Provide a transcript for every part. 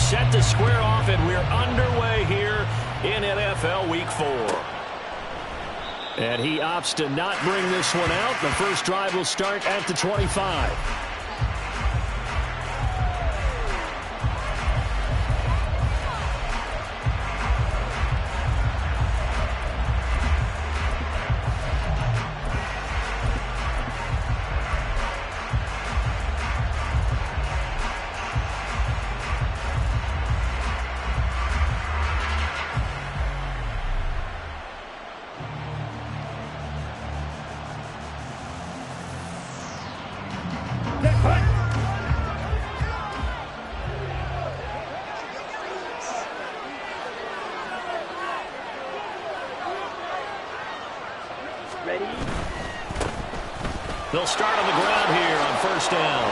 set to square off, and we're underway here in NFL Week 4. And he opts to not bring this one out. The first drive will start at the 25. They'll start on the ground here on first down.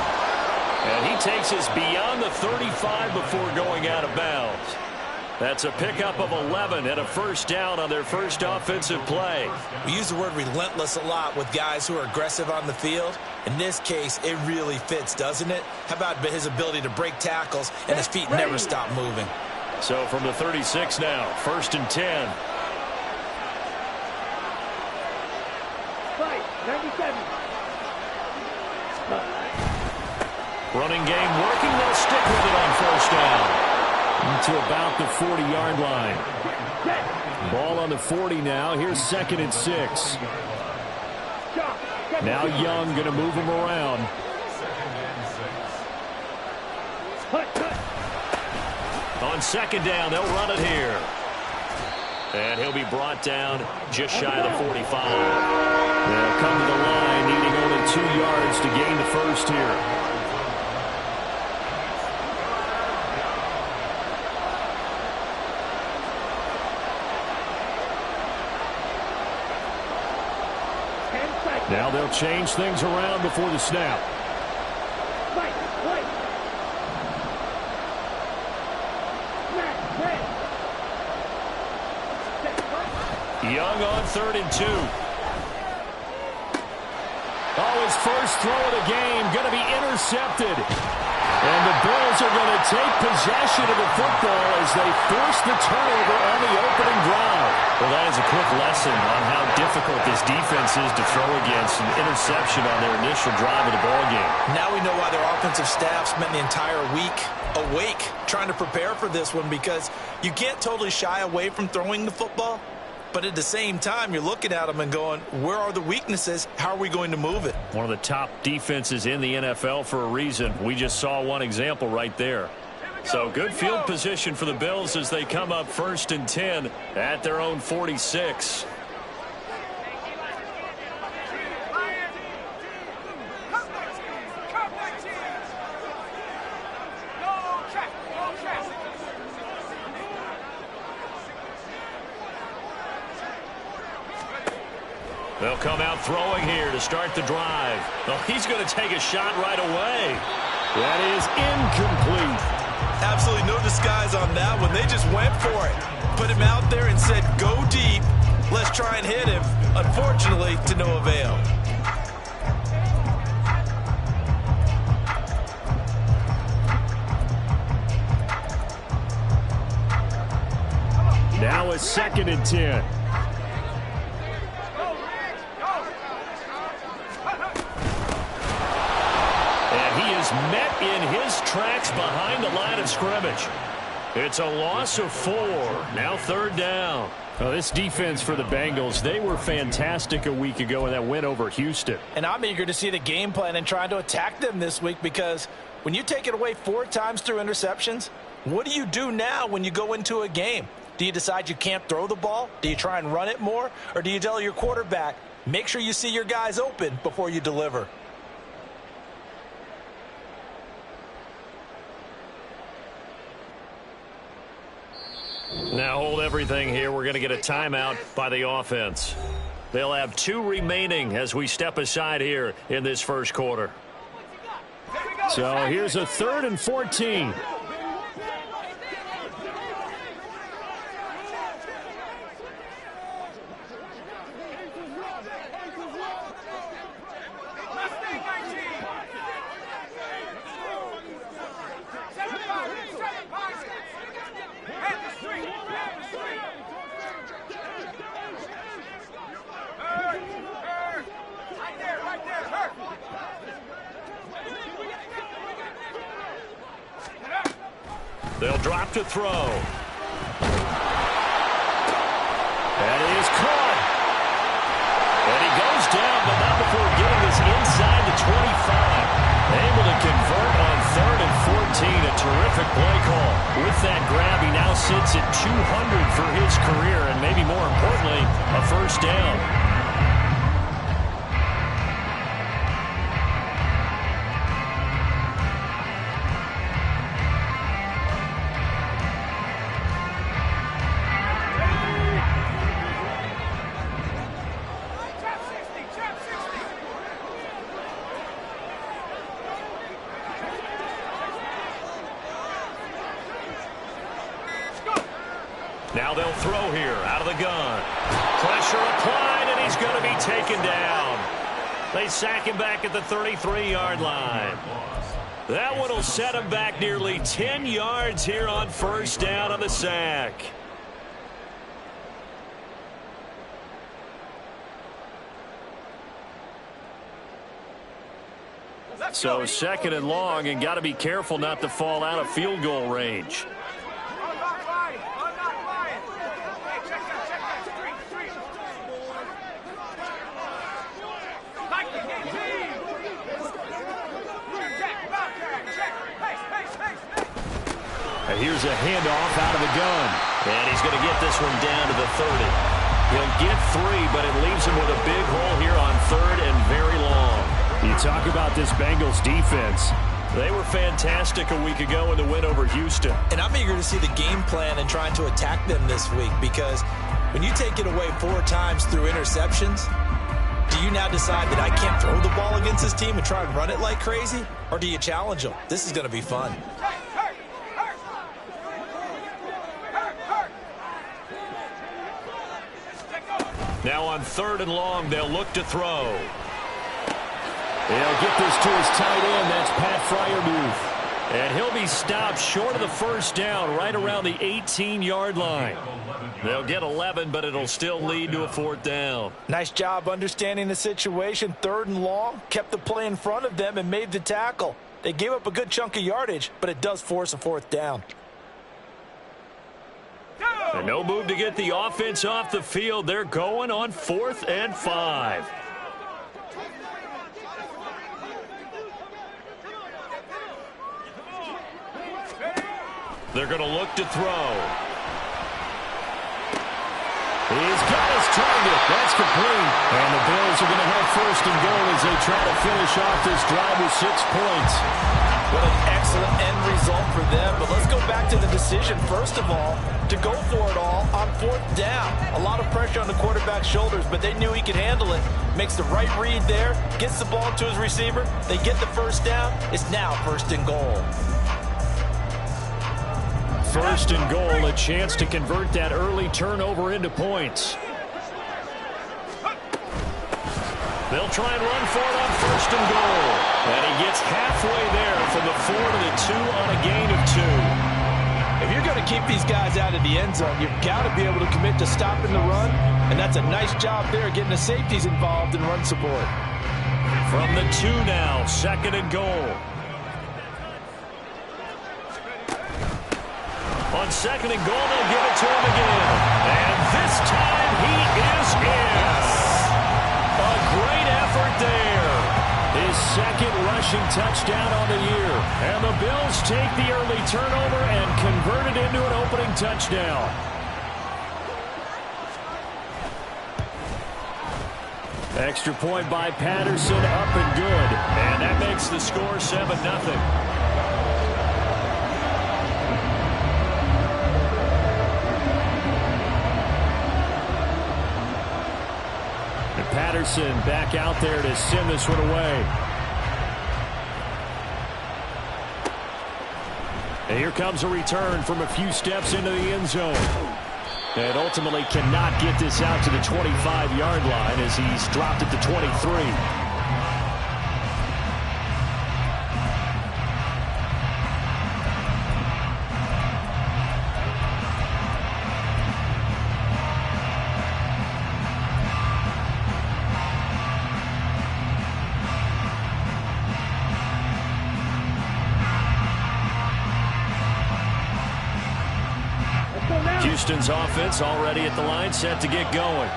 And he takes us beyond the 35 before going out of bounds. That's a pickup of 11 and a first down on their first offensive play. We use the word relentless a lot with guys who are aggressive on the field. In this case, it really fits, doesn't it? How about his ability to break tackles and his feet never stop moving? So from the 36 now, first and 10. 97. Running game working. They'll stick with it on first down. To about the 40-yard line. Ball on the 40 now. Here's second and 6. Now Young going to move him around. On second down, they'll run it here. And he'll be brought down just shy of the 45. They'll come to the line needing only 2 yards to gain the first here. Now they'll change things around before the snap. Young on 3rd and 2. Oh, his first throw of the game going to be intercepted. And the Bills are going to take possession of the football as they force the turnover on the opening drive. Well, that is a quick lesson on how difficult this defense is to throw against. An interception on their initial drive of the ballgame. Now we know why their offensive staff spent the entire week awake trying to prepare for this one, because you can't totally shy away from throwing the football. But at the same time, you're looking at them and going, where are the weaknesses? How are we going to move it? One of the top defenses in the NFL for a reason. We just saw one example right there. So good field position for the Bills as they come up 1st and 10 at their own 46. They'll come out throwing here to start the drive. Oh, he's going to take a shot right away. That is incomplete. Absolutely no disguise on that one. They just went for it. Put him out there and said, go deep. Let's try and hit him. Unfortunately, to no avail. Now a 2nd and 10. Met in his tracks behind the line of scrimmage. It's a loss of 4. Now 3rd down. Oh, this defense for the Bengals, they were fantastic a week ago in that win over Houston. And I'm eager to see the game plan and trying to attack them this week, because when you take it away 4 times through interceptions, what do you do now when you go into a game? Do you decide you can't throw the ball? Do you try and run it more? Or do you tell your quarterback, make sure you see your guys open before you deliver? Now hold everything here. We're going to get a timeout by the offense. They'll have 2 remaining as we step aside here in this first quarter. So here's a 3rd and 14. They'll drop to throw. That is caught. And he goes down, but not before getting this inside the 25. Able to convert on 3rd and 14. A terrific play call. With that grab, he now sits at 200 for his career, and maybe more importantly, a first down. Now they'll throw here out of the gun. Pressure applied, and he's going to be taken down. They sack him back at the 33-yard line. That one will set him back nearly 10 yards here on first down on the sack. So 2nd and long, and got to be careful not to fall out of field goal range. Here's a handoff out of the gun. And he's going to get this one down to the 30. He'll get 3, but it leaves him with a big hole here on 3rd and very long. You talk about this Bengals defense. They were fantastic a week ago in the win over Houston. And I'm eager to see the game plan and trying to attack them this week, because when you take it away 4 times through interceptions, do you now decide that I can't throw the ball against this team and try and run it like crazy? Or do you challenge them? This is going to be fun. Now on 3rd and long, they'll look to throw. He'll get this to his tight end. That's Pat Freiermuth. And he'll be stopped short of the first down right around the 18-yard line. They'll get 11, but it'll still lead to a 4th down. Nice job understanding the situation. 3rd and long, kept the play in front of them and made the tackle. They gave up a good chunk of yardage, but it does force a 4th down. And no move to get the offense off the field. They're going on 4th and 5. They're going to look to throw. He's got his target. That's complete. And the Bills are going to have 1st and goal as they try to finish off this drive with 6 points. What an excellent end result for them. But let's go back to the decision, first of all, to go for it all on 4th down. A lot of pressure on the quarterback's shoulders, but they knew he could handle it. Makes the right read there, gets the ball to his receiver. They get the 1st down. It's now 1st and goal. 1st and goal, a chance to convert that early turnover into points. They'll try and run for it on 1st and goal. And he gets halfway there from the 4 to the 2 on a gain of 2. If you're going to keep these guys out of the end zone, you've got to be able to commit to stopping the run. And that's a nice job there, getting the safeties involved in run support. From the 2 now, 2nd and goal. On 2nd and goal, they'll give it to him again. And this time he is in. A great effort there. His 2nd rushing touchdown on the year. And the Bills take the early turnover and convert it into an opening touchdown. Extra point by Patterson, up and good. And that makes the score 7-0. Patterson back out there to send this one away. And here comes a return from a few steps into the end zone. And ultimately cannot get this out to the 25-yard line as he's dropped at the 23. Houston's offense already at the line, set to get going.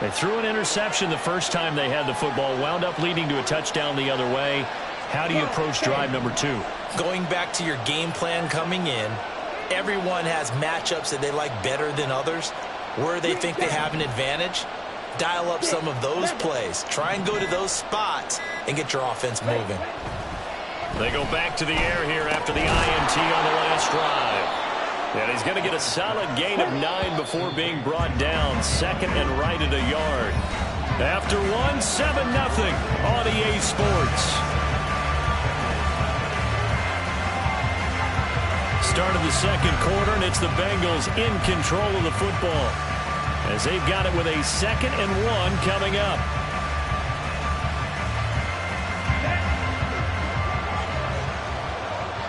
They threw an interception the first time they had the football, wound up leading to a touchdown the other way. How do you approach drive number 2? Going back to your game plan coming in, everyone has matchups that they like better than others. Where they think they have an advantage, dial up some of those plays. Try and go to those spots and get your offense moving. They go back to the air here after the INT on the last drive. And he's going to get a solid gain of 9 before being brought down. Second and right at a yard. After 1, 7-0 on EA Sports. Start of the second quarter, and it's the Bengals in control of the football as they've got it with a 2nd and 1 coming up.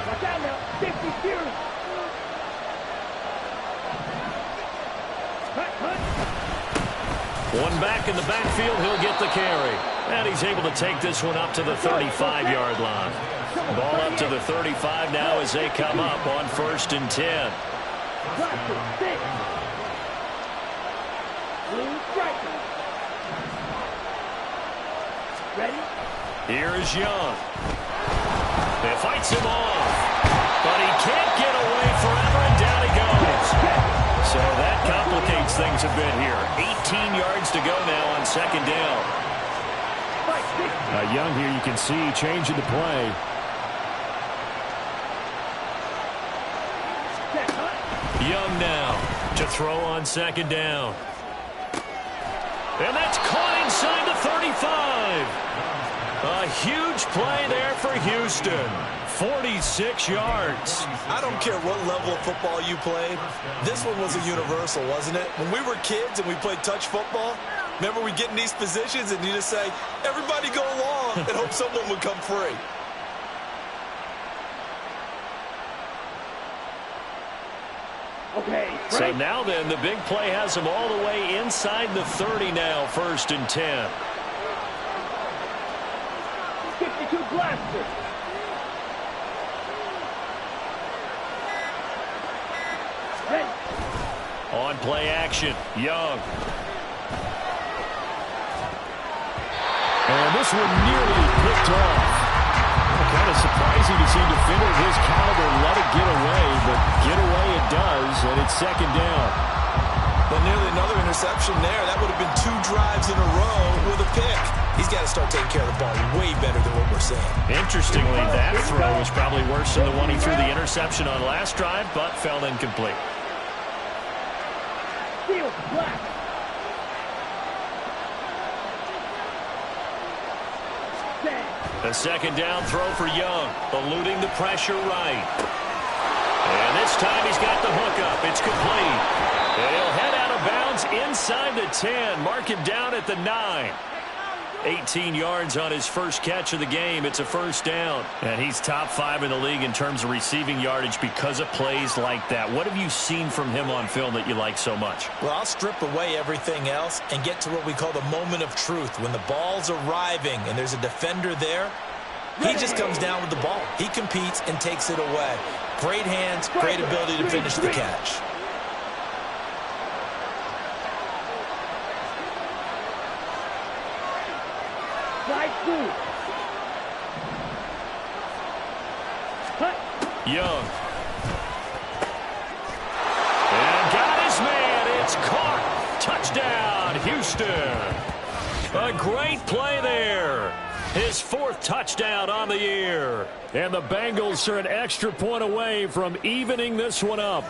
Watch out now. 50 series. One back in the backfield, he'll get the carry. And he's able to take this one up to the 35-yard line. Ball up to the 35 now as they come up on 1st and 10. Here is Young. It fights him off. But he can't get away forever, and down he goes. So that complicates things a bit here. 18 yards to go now on 2nd down. Young here, you can see changing the play. Young now to throw on 2nd down. And that's caught inside the 35. A huge play there for Houston. 46 yards. I don't care what level of football you played. This one was a universal, wasn't it? When we were kids and we played touch football, remember we get in these positions and you just say, everybody go along and hope someone would come free. Okay. So now then, the big play has him all the way inside the 30 now, 1st and 10. 52 blaster. On play action, Young. And this one nearly picked off. Kind of surprising to see a defender of his caliber let it get away, but get away it does, and it's 2nd down. But nearly another interception there. That would have been 2 drives in a row with a pick. He's got to start taking care of the ball way better than what we're seeing. Interestingly, that throw was probably worse than the one he threw the interception on last drive, but fell incomplete. Steel black. A 2nd down throw for Young, eluding the pressure right. And this time he's got the hook up. It's complete. And he'll head out of bounds inside the 10. Mark him down at the 9. 18 yards on his first catch of the game. It's a 1st down. And he's top 5 in the league in terms of receiving yardage because of plays like that. What have you seen from him on film that you like so much? Well, I'll strip away everything else and get to what we call the moment of truth. When the ball's arriving and there's a defender there, he just comes down with the ball. He competes and takes it away. Great hands, great ability to finish the catch. Young. And got his man. It's caught. Touchdown, Houston. A great play there. His 4th touchdown on the year. And the Bengals are an extra point away from evening this one up.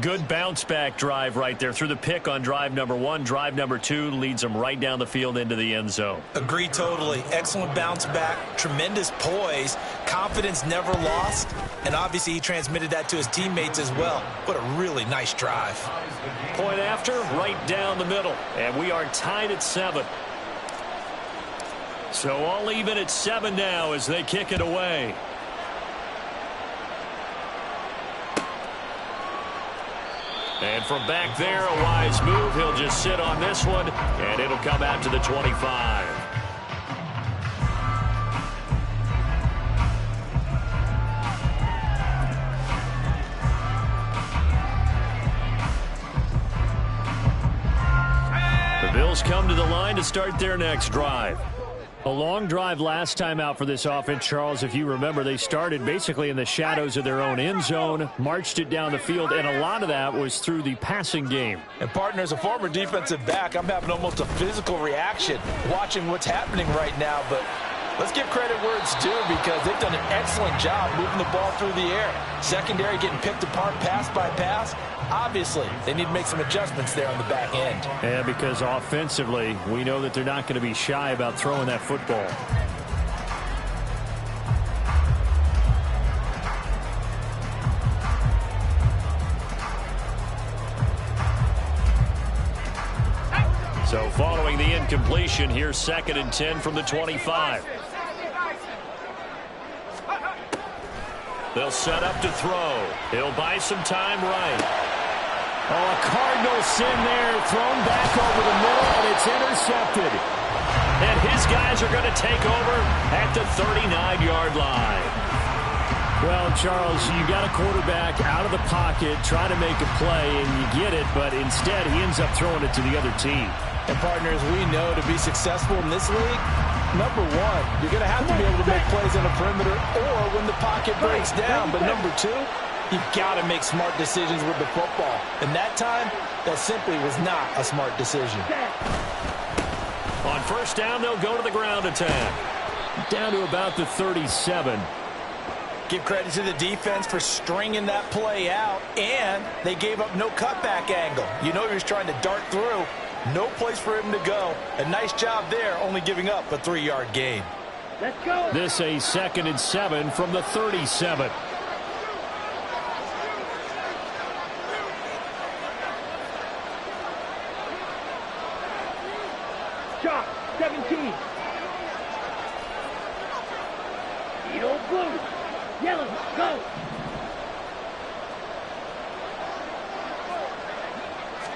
Good bounce-back drive right there. Through the pick on drive number 1. Drive number 2 leads them right down the field into the end zone. Agree totally. Excellent bounce back. Tremendous poise. Confidence never lost. And obviously he transmitted that to his teammates as well. What a really nice drive. Point after, right down the middle. And we are tied at 7. So all even at 7 now as they kick it away. And from back there, a wise move. He'll just sit on this one, and it'll come out to the 25. Bills come to the line to start their next drive. A long drive last time out for this offense, Charles. If you remember, they started basically in the shadows of their own end zone, marched it down the field, and a lot of that was through the passing game. And, partner, as a former defensive back, I'm having almost a physical reaction watching what's happening right now. But let's give credit where it's due because they've done an excellent job moving the ball through the air. Secondary getting picked apart pass by pass. Obviously, they need to make some adjustments there on the back end. Yeah, because offensively, we know that they're not going to be shy about throwing that football. So following the incompletion, here's 2nd and 10 from the 25. They'll set up to throw. He'll buy some time right. Oh, a Cardinal sin there, thrown back over the middle, and it's intercepted. And his guys are going to take over at the 39-yard line. Well, Charles, you got a quarterback out of the pocket, trying to make a play, and you get it, but instead he ends up throwing it to the other team. And, partners, we know to be successful in this league, number one, you're going to have to be able to make plays on the perimeter or when the pocket breaks down. But number two, you've got to make smart decisions with the football. And that time, that simply was not a smart decision. On first down, they'll go to the ground attack. Down to about the 37. Give credit to the defense for stringing that play out, and they gave up no cutback angle. You know he was trying to dart through. No place for him to go. A nice job there, only giving up a 3-yard gain. Let's go. This a 2nd and 7 from the 37. Chalk, 17. Yellow, blue. Yellow, go.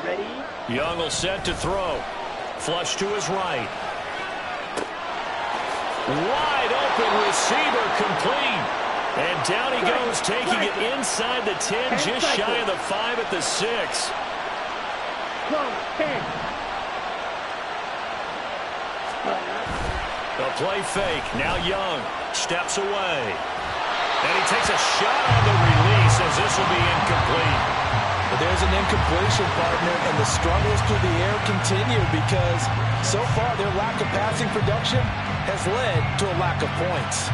Ready? Young will set to throw. Flush to his right. Wide open receiver complete. And down he goes, taking it inside the 10, just shy of the 5 at the 6. Close, 10. The play fake. Now Young steps away. And he takes a shot on the release as this will be incomplete. But there's an incompletion, partner, and the struggles through the air continue because so far their lack of passing production has led to a lack of points.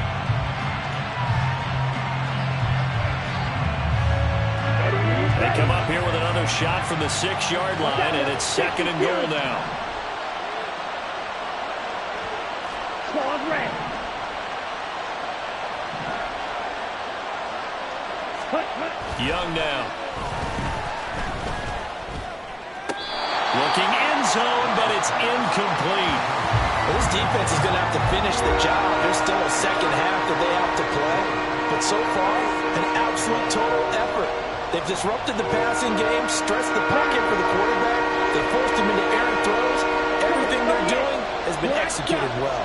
They come up here with another shot from the 6-yard line, and it's 2nd and goal now. Claws red. Young now. Looking end zone, but it's incomplete. Well, this defense is going to have to finish the job. There's still a second half that they have to play. But so far, an absolute total effort. They've disrupted the passing game, stressed the pocket for the quarterback. They forced him into errant throws. Everything they're doing has been executed well.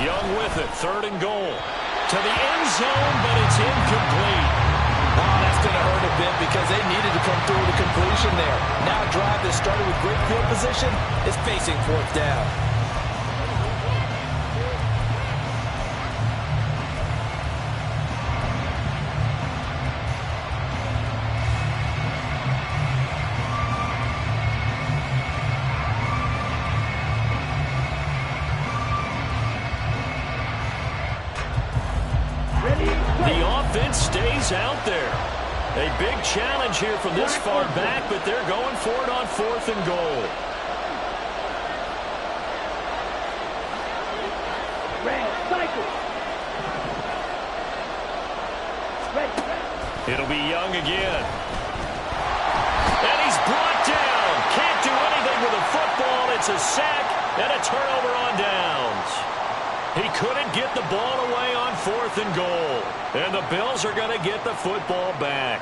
Young with it, 3rd and goal. To the end zone, but it's incomplete. Oh, that's going to hurt a bit because they needed to come through with a completion there. Now a drive that started with great field position is facing 4th down. Stays out there. A big challenge here from this far back, but they're going for it on 4th and goal. It'll be Young again. And he's brought down. Can't do anything with a football. It's a sack and a turnover on downs. He couldn't get the ball away on 4th and goal. And the Bills are going to get the football back.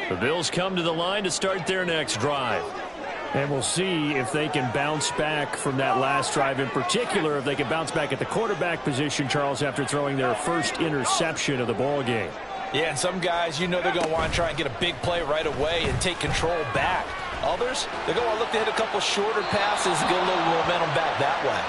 The Bills come to the line to start their next drive. And we'll see if they can bounce back from that last drive. In particular, if they can bounce back at the quarterback position, Charles, after throwing their first interception of the ball game. Yeah, and some guys, you know they're going to want to try and get a big play right away and take control back. Others, they're going to want to look to hit a couple shorter passes and get a little momentum back that way.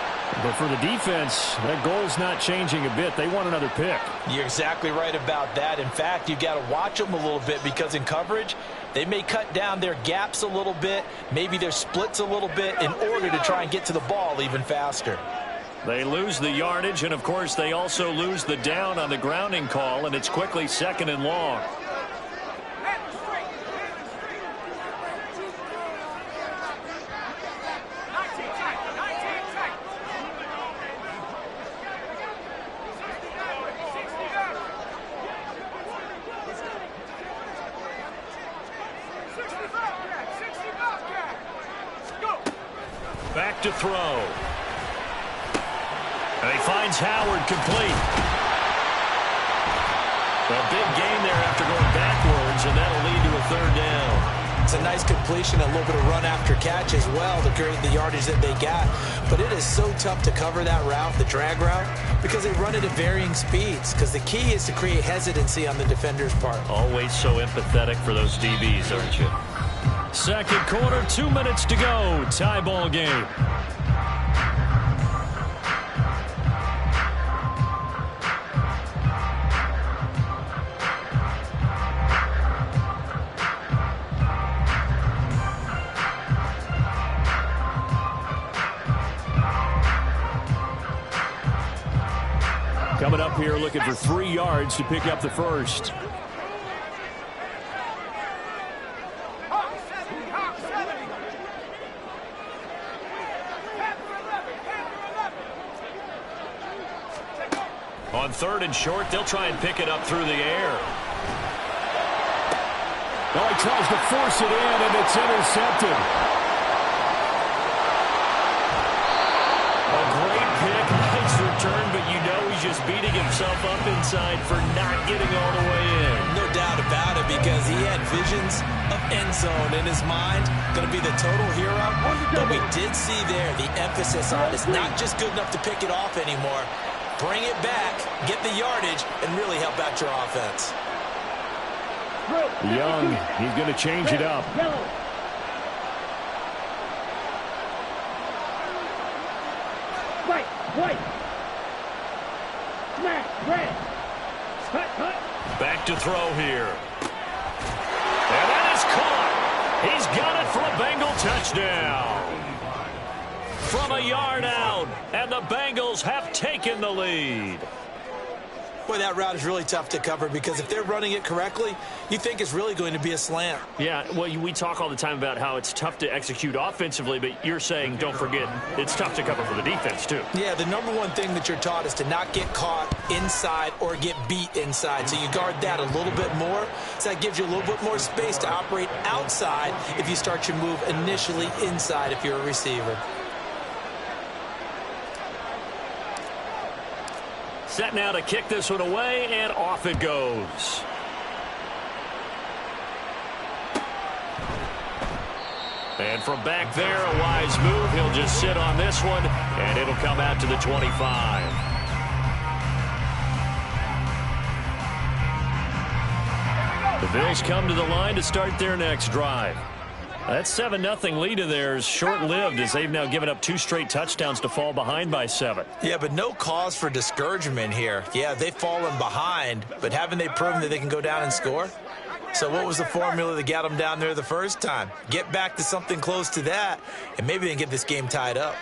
But for the defense, that goal's not changing a bit. They want another pick. You're exactly right about that. In fact, you've got to watch them a little bit because in coverage, they may cut down their gaps a little bit, maybe their splits a little bit in order to try and get to the ball even faster. They lose the yardage, and, of course, they also lose the down on the grounding call, and it's quickly 2nd and long. Back to throw. And he finds Howard complete. A big gain there after going backwards, and that'll lead to a 3rd down. It's a nice completion, a little bit of run after catch as well to create the yardage that they got. But it is so tough to cover that route, the drag route, because they run it at varying speeds. Because the key is to create hesitancy on the defender's part. Always so empathetic for those DBs, aren't you? 2nd quarter, 2 minutes to go. Tie ball game. Coming up here looking for 3 yards to pick up the first. On 3rd and short, they'll try and pick it up through the air. Oh, he tries to force it in, and it's intercepted. A great pick, nice return, but you know he's just beating himself up inside for not getting all the way in. No doubt about it, because he had visions of end zone in his mind. Going to be the total hero. But we did see there the emphasis on it's not just good enough to pick it off anymore. Bring it back, get the yardage, and really help out your offense. Young, he's going to change it up. White. Smash, red. Cut. Back to throw here. And that is caught. He's got it for a Bengal touchdown. From a yard out, and the Bengals have taken the lead. Boy, that route is really tough to cover because if they're running it correctly, you think it's really going to be a slant. Yeah, well, we talk all the time about how it's tough to execute offensively, but you're saying, don't forget, it's tough to cover for the defense, too. Yeah, the number one thing that you're taught is to not get caught inside or get beat inside. So you guard that a little bit more. So that gives you a little bit more space to operate outside if you start your move initially inside if you're a receiver. Set now to kick this one away, and off it goes. And from back there, a wise move. He'll just sit on this one, and it'll come out to the 25. The Bills come to the line to start their next drive. That 7-0 lead of theirs short-lived as they've now given up 2 straight touchdowns to fall behind by 7. Yeah, but no cause for discouragement here. Yeah, they've fallen behind, but haven't they proven that they can go down and score? So what was the formula that got them down there the first time? Get back to something close to that, and maybe they can get this game tied up.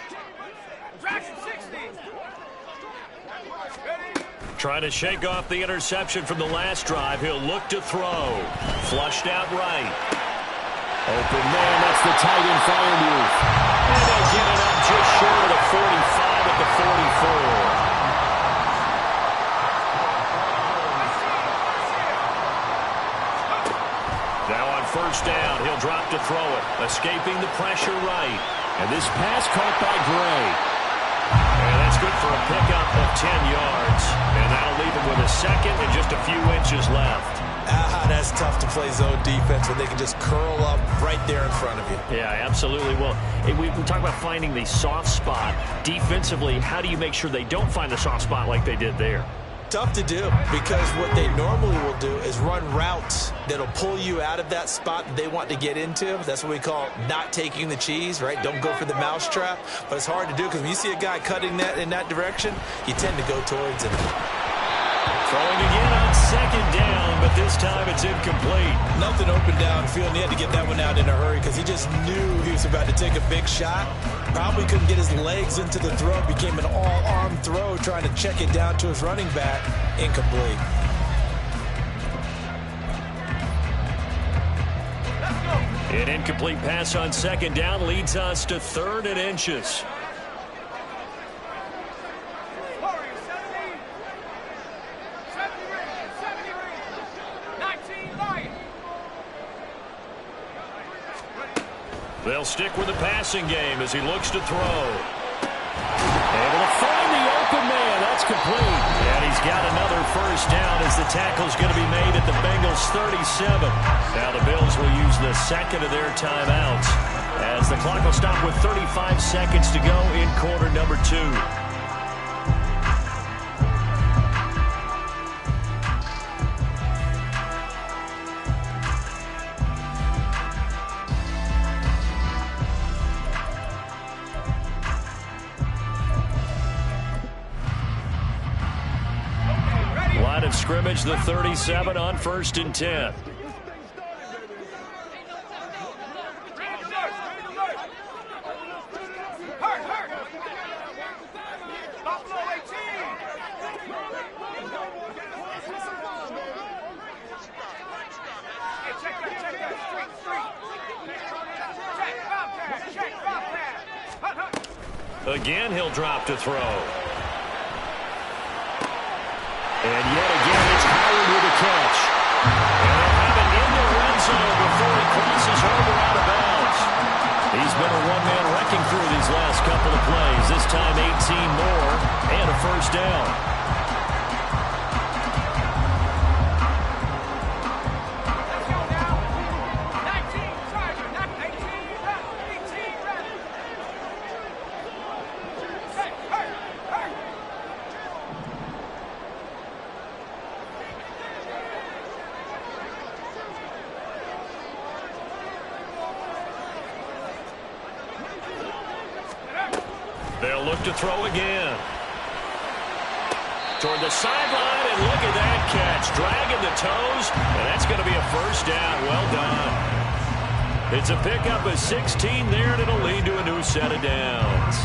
Trying to shake off the interception from the last drive. He'll look to throw. Flushed out right. Open man, that's the tight end fire move. And they'll get it up just short of the 45 at the 44. Now on first down, he'll drop to throw it. Escaping the pressure right. And this pass caught by Gray. And that's good for a pickup of 10 yards. And that'll leave him with a second and just a few inches left. That's tough to play zone defense when they can just curl up right there in front of you. Yeah, absolutely. Well, we talk about finding the soft spot. Defensively, how do you make sure they don't find the soft spot like they did there? Tough to do, because what they normally will do is run routes that'll pull you out of that spot that they want to get into. That's what we call not taking the cheese, right? Don't go for the mousetrap. But it's hard to do because when you see a guy cutting that in that direction, you tend to go towards him. Throwing again on second down, but this time it's incomplete. Nothing open downfield, and he had to get that one out in a hurry because he just knew he was about to take a big shot. Probably couldn't get his legs into the throw. Became an all-arm throw trying to check it down to his running back. Incomplete. An incomplete pass on second down leads us to 3rd and inches. They'll stick with the passing game as he looks to throw. Able to find the open man. That's complete. And he's got another first down as the tackle's going to be made at the Bengals 37. Now the Bills will use the second of their timeouts as the clock will stop with 35 seconds to go in quarter number 2. Of scrimmage, the 37 on 1st and 10. Again, he'll drop to throw. And yet again, it's Howard with a catch. And they'll have it in the red zone before he crosses over out of bounds. He's been a one-man wrecking through these last couple of plays. This time 18 more and a first down. They'll look to throw again. Toward the sideline, and look at that catch. Dragging the toes, and that's going to be a first down. Well done. It's a pickup of 16 there, and it'll lead to a new set of downs.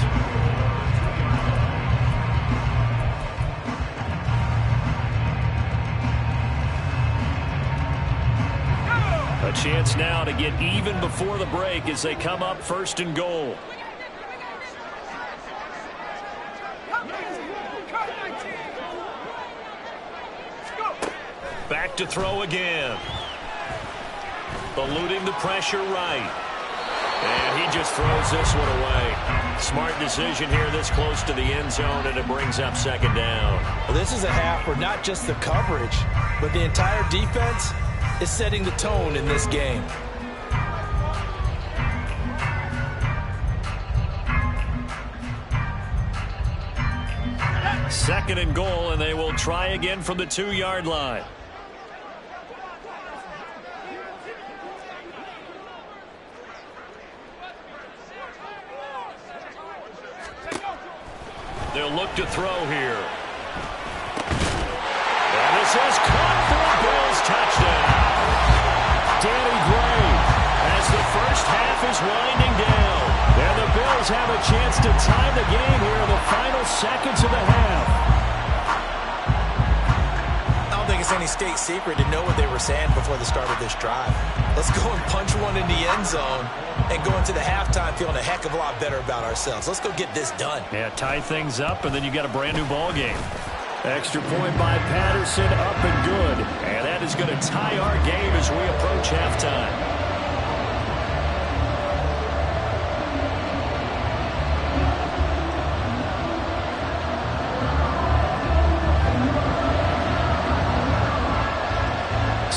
A chance now to get even before the break as they come up 1st and goal. Back to throw again. Eluding the pressure right. And he just throws this one away. Smart decision here this close to the end zone, and it brings up 2nd down. Well, this is a half where not just the coverage, but the entire defense is setting the tone in this game. Second and goal, and they will try again from the 2-yard line. They'll look to throw here. And this is caught for a Bills touchdown. Danny Gray As the first half is winding down. and the Bills have a chance to tie the game here in the final seconds of the half. I don't think it's any state secret to know what they were saying before the start of this drive. Let's go and punch one in the end zone and go into the halftime feeling a heck of a lot better about ourselves. Let's go get this done. Yeah, tie things up, and then you got a brand new ball game. Extra point by Patterson, up and good. And that is going to tie our game as we approach halftime.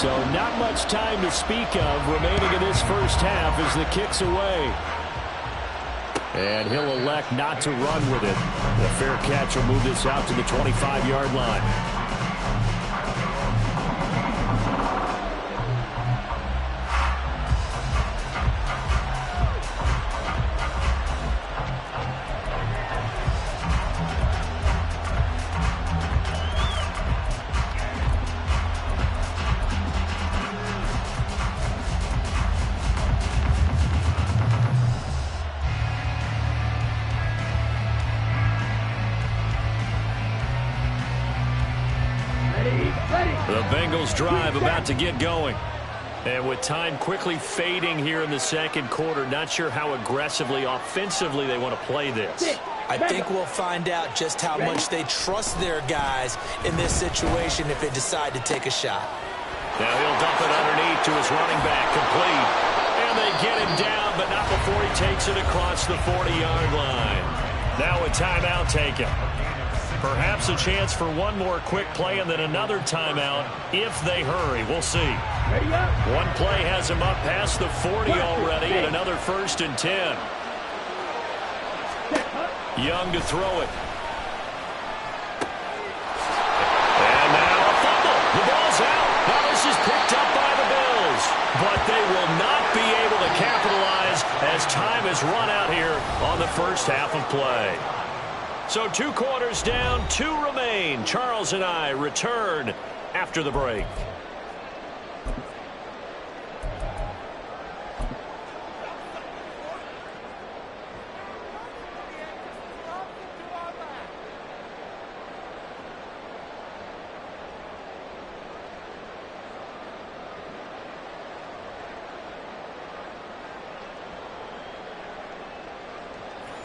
So not much time to speak of remaining in this first half as the kick's away. And he'll elect not to run with it. The fair catch will move this out to the 25-yard line. The Bengals drive about to get going. And with time quickly fading here in the second quarter, not sure how aggressively, offensively they want to play this. I think we'll find out just how much they trust their guys in this situation if they decide to take a shot. Now he'll dump it underneath to his running back, complete. And they get him down, but not before he takes it across the 40-yard line. Now a timeout taken. Perhaps a chance for one more quick play and then another timeout if they hurry. We'll see. One play has him up past the 40 already and another 1st and 10. Young to throw it. And now a fumble. The ball's out. Now this is picked up by the Bills. But they will not be able to capitalize as time has run out here on the first half of play. So 2 quarters down, 2 remain. Charles and I return after the break.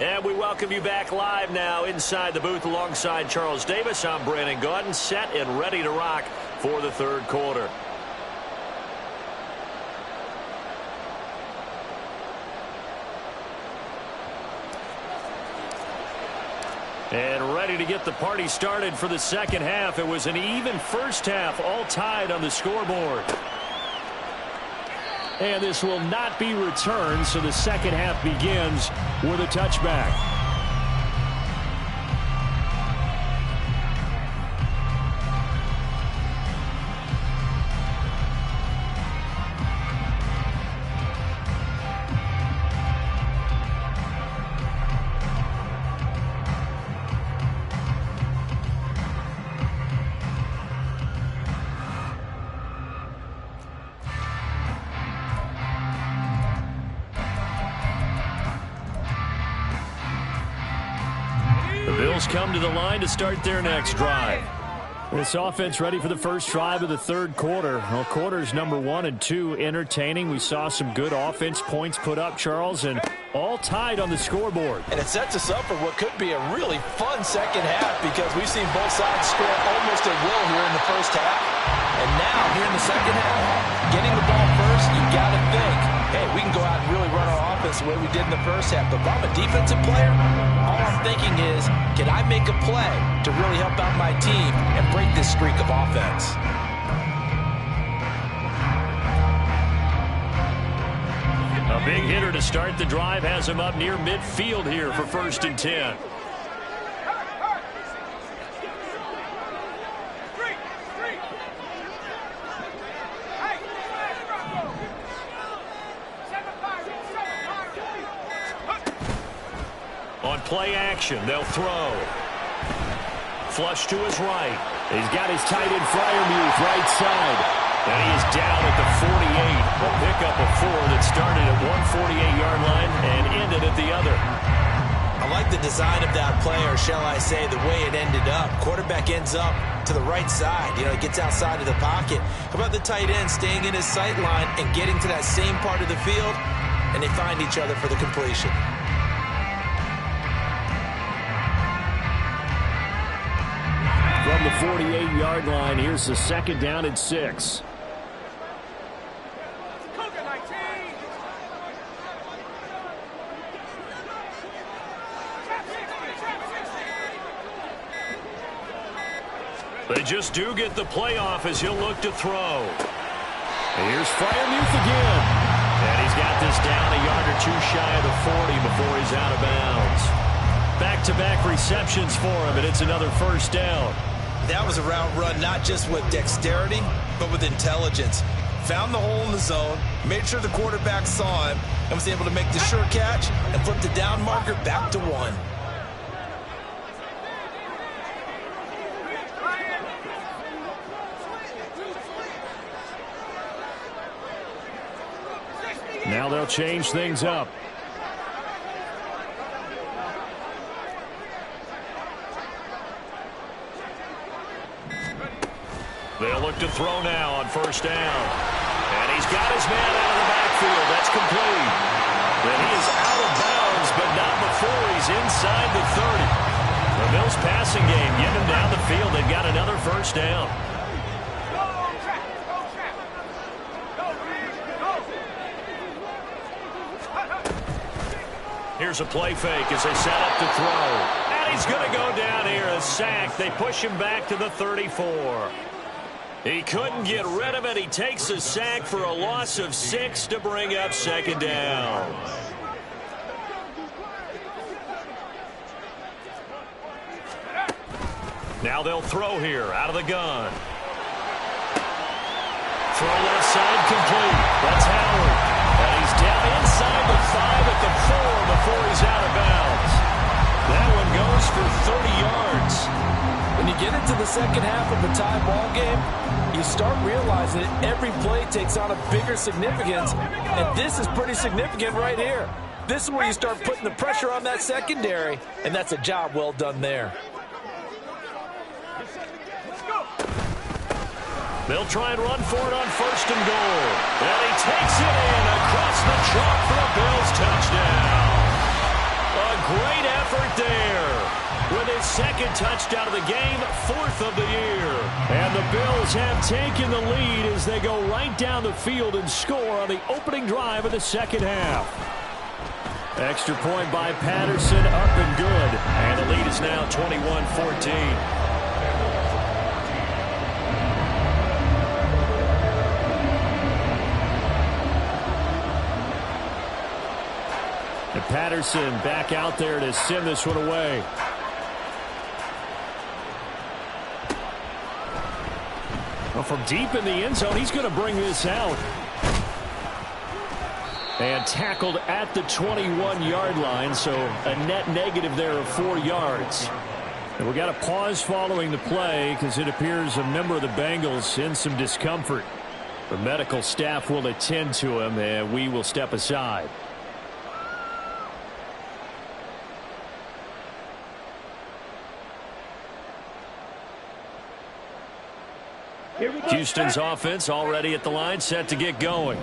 And we welcome you back live now inside the booth alongside Charles Davis. I'm Brandon Gaudin, set and ready to rock for the third quarter. And ready to get the party started for the second half. It was an even first half, all tied on the scoreboard. And this will not be returned, so the second half begins with a touchback. Come to the line to start their next drive. This offense ready for the first drive of the third quarter. Well, quarters number 1 and 2 entertaining. We saw some good offense points put up, Charles, and all tied on the scoreboard. And it sets us up for what could be a really fun second half because we've seen both sides score almost at will here in the first half. And now, here in the second half, getting the ball first, you got to think, hey, we can go out and really run our offense the way we did in the first half. But if I'm a defensive player, all I'm thinking is, can I make a play to really help out my team and break this streak of offense? A big hitter to start the drive has him up near midfield here for 1st and 10. On play action, they'll throw. Flush to his right. He's got his tight end Freiermuth right side. And he is down at the 48. A pickup of 4 that started at one 48-yard line and ended at the other. I like the design of that play, or shall I say the way it ended up. Quarterback ends up to the right side. You know, he gets outside of the pocket. How about the tight end staying in his sight line and getting to that same part of the field, and they find each other for the completion. From the 48-yard line, here's the second down and 6. They just do get the playoff as he'll look to throw. Here's Freiermuth again. And he's got this down a yard or two shy of the 40 before he's out of bounds. Back-to-back receptions for him, and it's another first down. That was a route run not just with dexterity, but with intelligence. Found the hole in the zone, made sure the quarterback saw him, and was able to make the sure catch and flip the down marker back to 1. Now they'll change things up. They'll look to throw now on first down. And he's got his man out of the backfield. That's complete. Then he is out of bounds, but not before he's inside the 30. The Bills passing game, get him down the field. They've got another first down. Here's a play fake as they set up to throw. And he's going to go down here, a sack. They push him back to the 34. He couldn't get rid of it. He takes a sack for a loss of 6 to bring up second down. Now they'll throw here out of the gun. Throw left side complete. That's Howard. And he's down inside the 5 at the 4 before he's out of bounds. That one goes for 30 yards. When you get into the second half of a tie ball game, you start realizing that every play takes on a bigger significance, and this is pretty significant right here. This is where you start putting the pressure on that secondary, and that's a job well done there. They'll try and run for it on first and goal. And he takes it in across the chalk for a Bills touchdown. A great effort there. With his second touchdown of the game, 4th of the year. And the Bills have taken the lead as they go right down the field and score on the opening drive of the second half. Extra point by Patterson, up and good. And the lead is now 21-14. And Patterson back out there to send this one away. Well, from deep in the end zone, he's going to bring this out. And tackled at the 21-yard line, so a net negative there of 4 yards. And we got a pause following the play because it appears a member of the Bengals in some discomfort. The medical staff will attend to him, and we will step aside. Houston's offense already at the line, set to get going.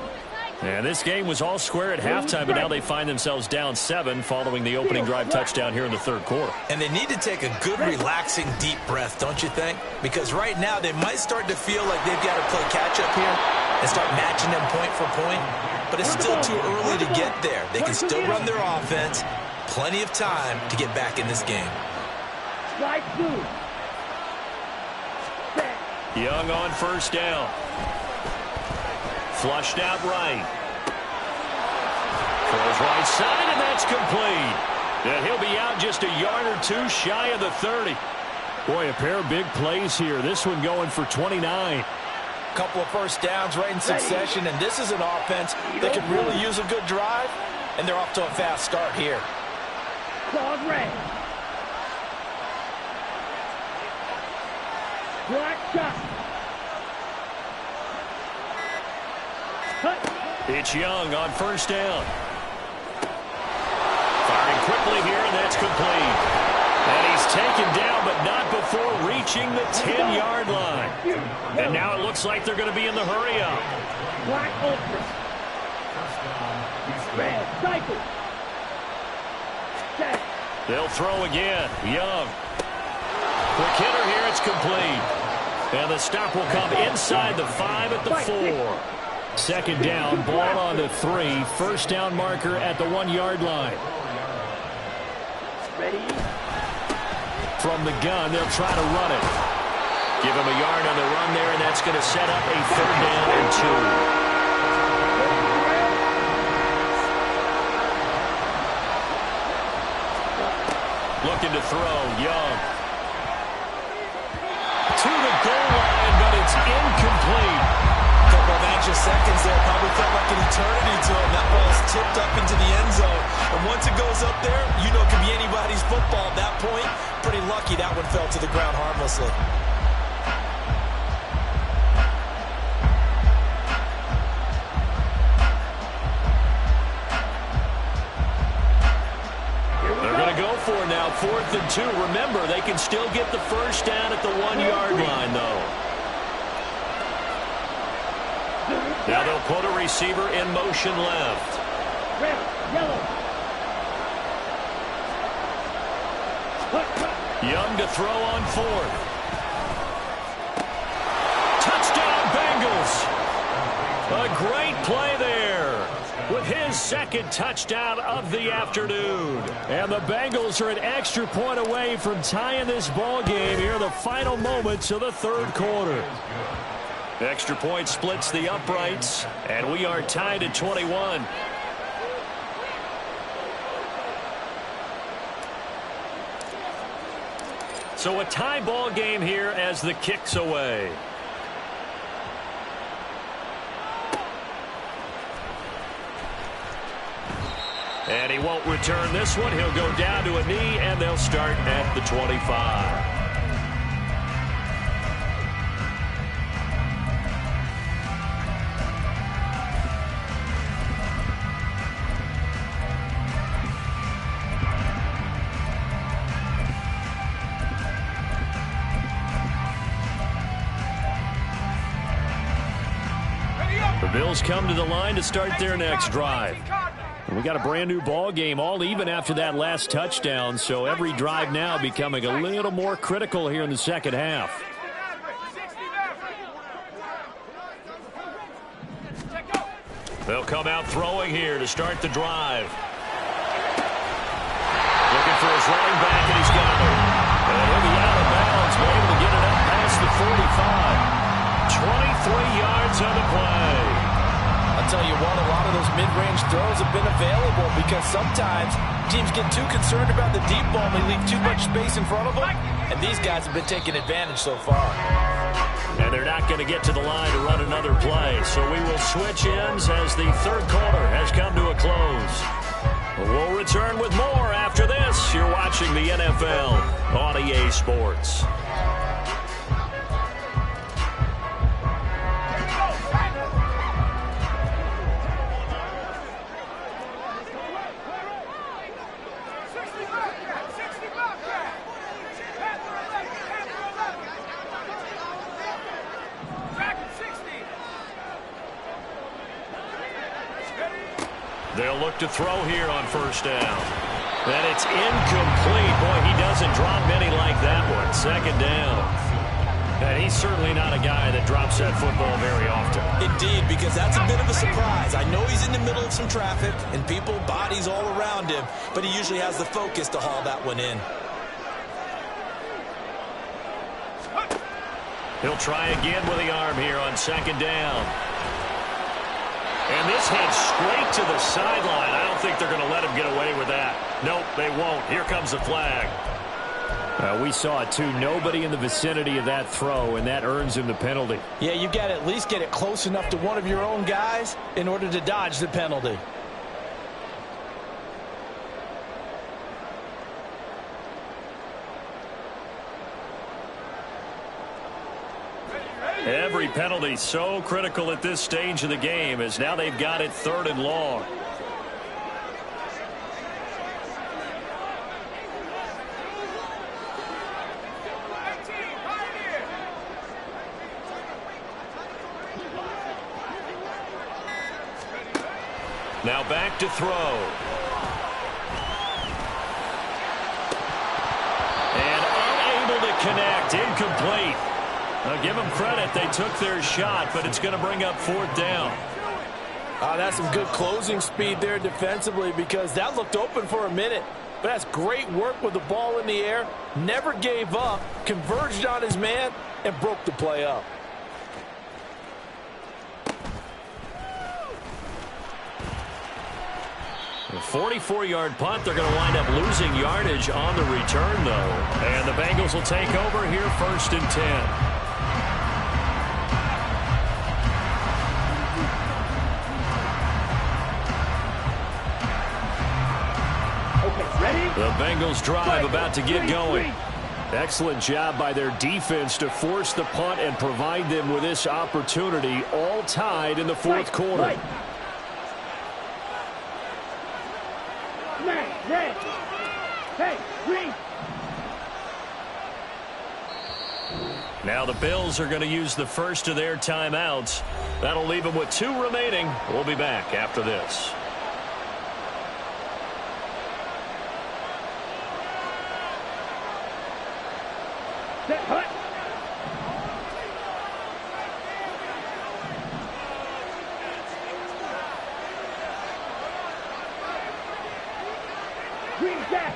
And this game was all square at halftime, but now they find themselves down 7 following the opening drive touchdown here in the third quarter. And they need to take a good, relaxing, deep breath, don't you think? Because right now they might start to feel like they've got to play catch-up here and start matching them point for point. But it's still too early to get there. They can still run their offense. Plenty of time to get back in this game. Slide through. Young on first down. Flushed out right. Throws right side, and that's complete. And he'll be out just a yard or two shy of the 30. Boy, a pair of big plays here. This one going for 29. Couple of first downs right in succession, and this is an offense that could really use a good drive, and they're off to a fast start here. Claws red. Black shot. It's Young on first down. Firing quickly here, and that's complete. And he's taken down, but not before reaching the 10-yard line. And now it looks like they're going to be in the hurry-up. Black ultra. Red cycle. Set. They'll throw again. Young. Quick hitter here, it's complete. And the stop will come inside the 5 at the 4. Second down, ball on the 3. First down marker at the 1-yard line. Ready. From the gun, they'll try to run it. Give him a yard on the run there, and that's going to set up a 3rd down and 2. looking to throw. Young. To the goal line, but it's incomplete. A couple of anxious seconds there. Probably felt like an eternity to him. That ball's tipped up into the end zone. And once it goes up there, you know it could be anybody's football at that point. Pretty lucky that one fell to the ground harmlessly. They're going to go for it now, 4th and 2. Remember, they can still get the first down at the 1-yard line, though. Now they'll put a receiver in motion left. Red, yellow. Young to throw on 4th. Touchdown, Bengals. A great play there with his 2nd touchdown of the afternoon. And the Bengals are an extra point away from tying this ball game here in the final moments of the 3rd quarter. Extra point splits the uprights, and we are tied at 21. So a tie ball game here as the kick's away. And he won't return this one. He'll go down to a knee, and they'll start at the 25. The Bills come to the line to start their next drive. And we got a brand new ball game, all even after that last touchdown, so every drive now becoming a little more critical here in the second half. They'll come out throwing here to start the drive. Looking for his running back, and he's got it. And he'll be out of bounds, but able to get it up past the 45. 23 yards on the play. I'll tell you what, a lot of those mid-range throws have been available because sometimes teams get too concerned about the deep ball and they leave too much space in front of them, and these guys have been taking advantage so far. And they're not going to get to the line to run another play, so we will switch ends as the 3rd quarter has come to a close. We'll return with more after this. You're watching the NFL on EA Sports. They'll look to throw here on 1st down. And it's incomplete. Boy, he doesn't drop many like that one. 2nd down. And he's certainly not a guy that drops that football very often. Indeed, because that's a bit of a surprise. I know he's in the middle of some traffic and people, bodies all around him, but he usually has the focus to haul that one in. He'll try again with the arm here on 2nd down. And this heads straight to the sideline. I don't think they're going to let him get away with that. Nope, they won't. Here comes the flag. We saw it, too. Nobody in the vicinity of that throw, and that earns him the penalty. Yeah, you got to at least get it close enough to one of your own guys in order to dodge the penalty. Every penalty so critical at this stage of the game as now they've got it 3rd and long. Now back to throw. And unable to connect. Incomplete. Now give them credit. They took their shot, but it's going to bring up 4th down. That's some good closing speed there defensively because that looked open for a minute. But that's great work with the ball in the air. Never gave up, converged on his man, and broke the play up. A 44-yard punt. They're going to wind up losing yardage on the return, though. And the Bengals will take over here, 1st and 10. The Bengals drive about to get going. Excellent job by their defense to force the punt and provide them with this opportunity, all tied in the 4th quarter. Red. Hey, green. Now the Bills are going to use the first of their timeouts. That'll leave them with 2 remaining. We'll be back after this. Set hut. Green jack.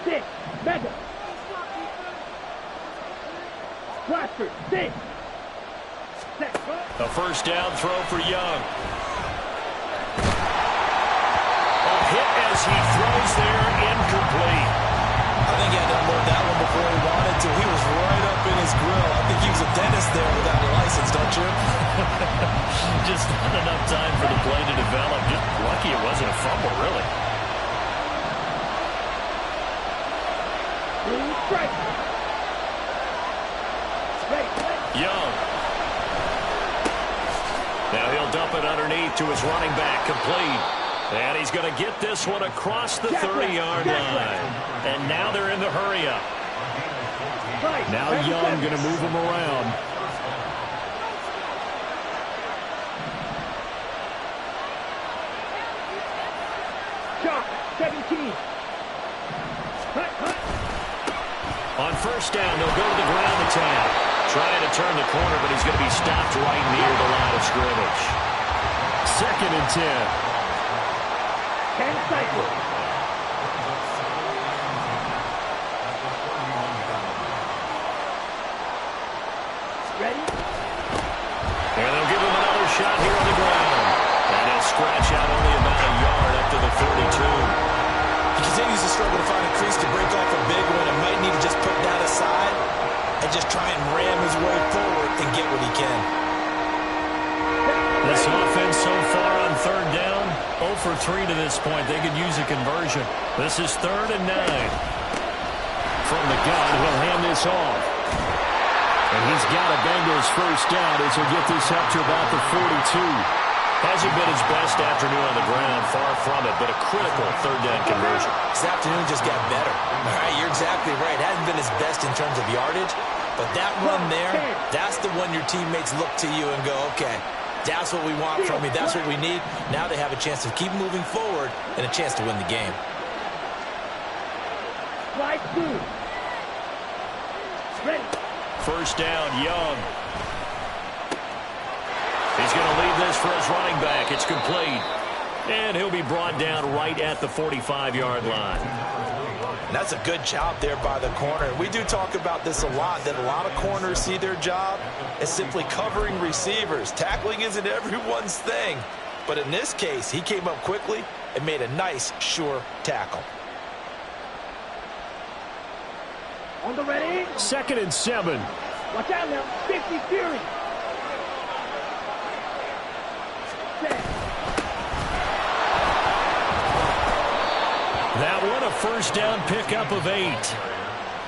6. Mega. Blaster. 6. Set hut. A first down throw for Young. A hit as he throws there, incomplete. I think he had to unload that one before he wanted to. He was right up in his grill. I think he was a dentist there without a license, don't you? Just not enough time for the play to develop. Just lucky it wasn't a fumble, really. Green strike. Straight. Young. Now he'll dump it underneath to his running back, complete. And he's going to get this one across the 30-yard line. And now they're in the hurry-up. Now Young going to move him around. Shot. 17. Hut. On first down, they'll go to the ground attack. Trying to turn the corner, but he's going to be stopped right near the line of scrimmage. 2nd and 10. 10 cycles. Ready? And they'll give him another shot here on the ground. And he'll scratch out only about a yard up to the 42. He continues to struggle to find a crease to break off a big one and might need to just put that aside and just try and ram his way forward and get what he can. This offense so far on 3rd down, 0 for 3 to this point. They could use a conversion. This is 3rd and 9. From the gun, he'll hand this off. And he's got a Bengals first down as he'll get this up to about the 42. Hasn't been his best afternoon on the ground, far from it, but a critical 3rd down conversion. This afternoon just got better. All right, you're exactly right. Hasn't been his best in terms of yardage, but that run there, that's the one your teammates look to you and go, okay, that's what we want from me. That's what we need. Now they have a chance to keep moving forward and a chance to win the game. Slide through. Ready. First down, Young. He's going to leave this for his running back. It's complete. And he'll be brought down right at the 45-yard line. And that's a good job there by the corner. We do talk about this a lot, that a lot of corners see their job as simply covering receivers. Tackling isn't everyone's thing. But in this case, he came up quickly and made a nice, sure tackle. On the ready. 2nd and 7. Watch out now. 50 Fury. Set. That one a first down pickup of 8.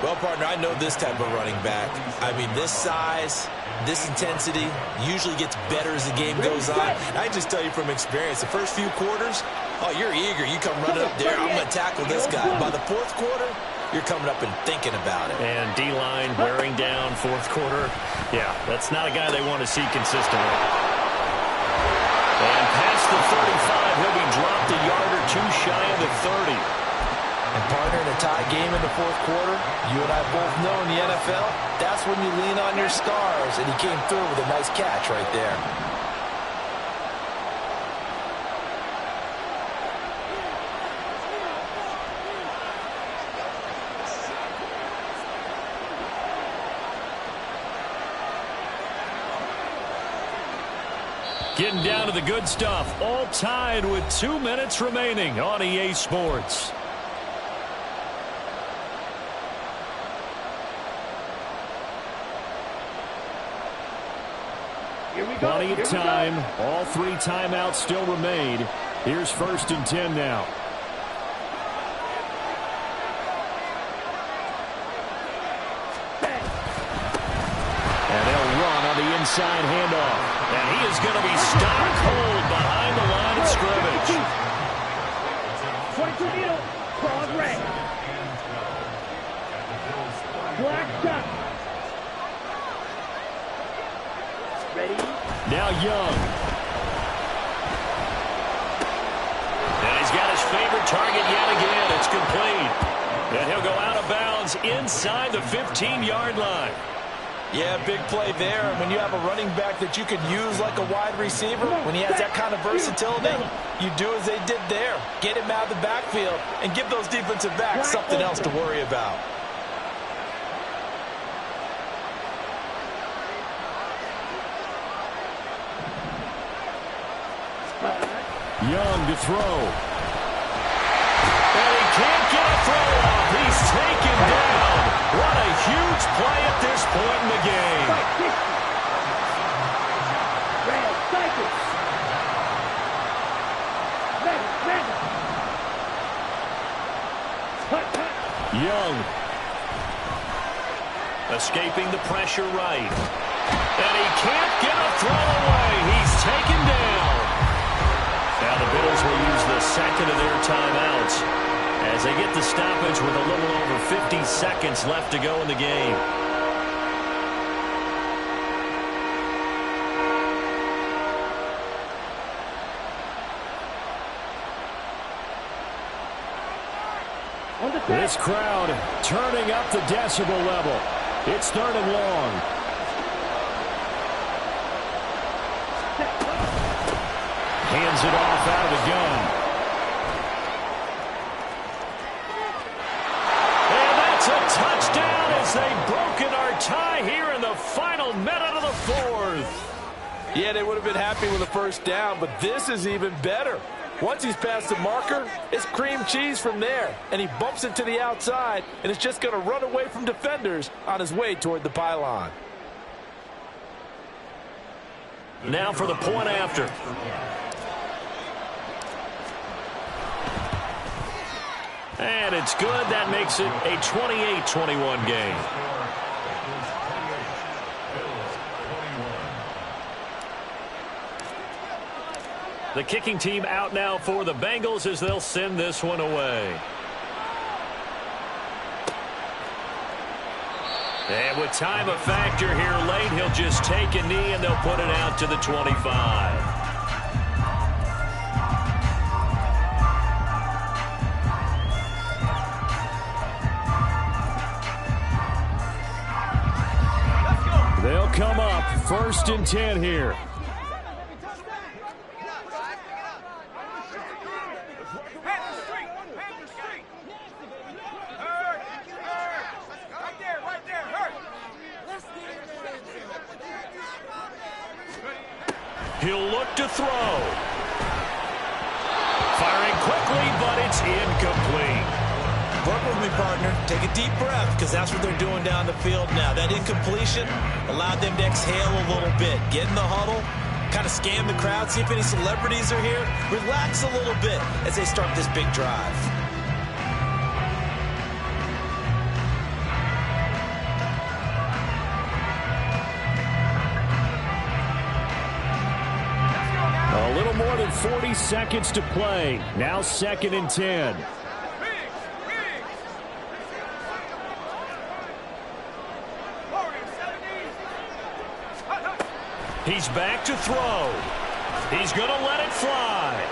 Well, partner, I know this type of running back. I mean, this size, this intensity usually gets better as the game goes on. And I just tell you from experience, the first few quarters, oh, you're eager. You come running up there, I'm going to tackle this guy. By the 4th quarter, you're coming up and thinking about it. And D-line wearing down 4th quarter. Yeah, that's not a guy they want to see consistently. And past the 35, he'll be dropped a yard or 2 shy of the 30. And partner, in a tie game in the 4th quarter, you and I both know in the NFL, that's when you lean on your stars. And he came through with a nice catch right there. Getting down to the good stuff. All tied with 2 minutes remaining on EA Sports. Plenty of time. All 3 timeouts still remain. Here's 1st and 10 now. And they'll run on the inside handoff. And he is going to be stopped cold behind the line of scrimmage. 22 middle, cross red. Black shot. Ready? Now Young. And he's got his favorite target yet again. It's complete. And he'll go out of bounds inside the 15-yard line. Yeah, big play there. And when you have a running back that you can use like a wide receiver, when he has that kind of versatility, you do as they did there. Get him out of the backfield and give those defensive backs something else to worry about. Young to throw. And he can't get a throw off. He's taken down. What a huge play at this point in the game. Young. Escaping the pressure right. And he can't get a throw away. He's taken down. Now the Bills will use the second of their timeouts as they get the stoppage with a little over 50 seconds left to go in the game. This crowd turning up the decibel level. It's 3rd and long. Hands it off out of the gun. And that's a touchdown as they've broken our tie here in the final minute of the 4th. Yeah, they would have been happy with a first down, but this is even better. Once he's past the marker, it's cream cheese from there. And he bumps it to the outside, and it's just going to run away from defenders on his way toward the pylon. Now for the point after. And it's good. That makes it a 28-21 game. The kicking team out now for the Bengals as they'll send this one away. And with time a factor here late, he'll just take a knee and they'll put it out to the 25. They'll come up 1st and 10 here. He'll look to throw. Firing quickly, but it's incomplete. Work with me, partner. Take a deep breath, because that's what they're doing down the field now. That incompletion allowed them to exhale a little bit. Get in the huddle, kind of scan the crowd, see if any celebrities are here. Relax a little bit as they start this big drive. A little more than 40 seconds to play. Now 2nd and 10. He's back to throw. He's going to let it fly.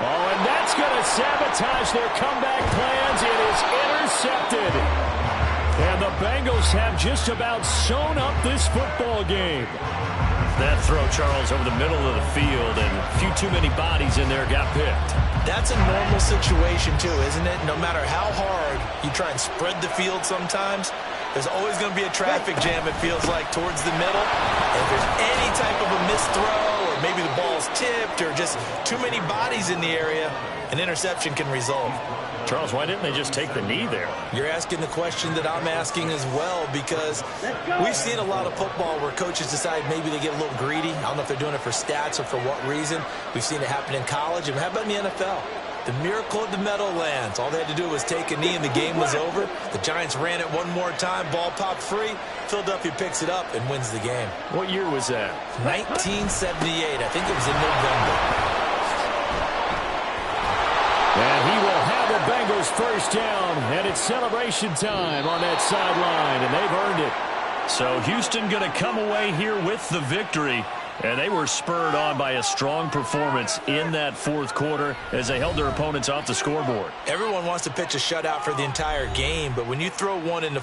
Oh, and that's going to sabotage their comeback plans. It is intercepted. And the Bengals have just about sewn up this football game. That throw, Charles, over the middle of the field, and a few too many bodies in there got picked. That's a normal situation, too, isn't it? No matter how hard you try and spread the field sometimes, There's always going to be a traffic jam, it feels like, towards the middle. And if there's any type of a missed throw, or maybe the ball's tipped, or just too many bodies in the area, an interception can result. Charles, why didn't they just take the knee there? You're asking the question that I'm asking as well, because we've seen a lot of football where coaches decide maybe they get a little greedy. I don't know if they're doing it for stats or for what reason. We've seen it happen in college. And how about in the NFL? The miracle of the Meadowlands. All they had to do was take a knee and the game was over. The Giants ran it one more time. Ball popped free. Philadelphia picks it up and wins the game. What year was that? 1978. I think it was in November. And he will have the Bengals first down, and it's celebration time on that sideline, and they've earned it. So Houston going to come away here with the victory, and they were spurred on by a strong performance in that fourth quarter as they held their opponents off the scoreboard. Everyone wants to pitch a shutout for the entire game, but when you throw one in the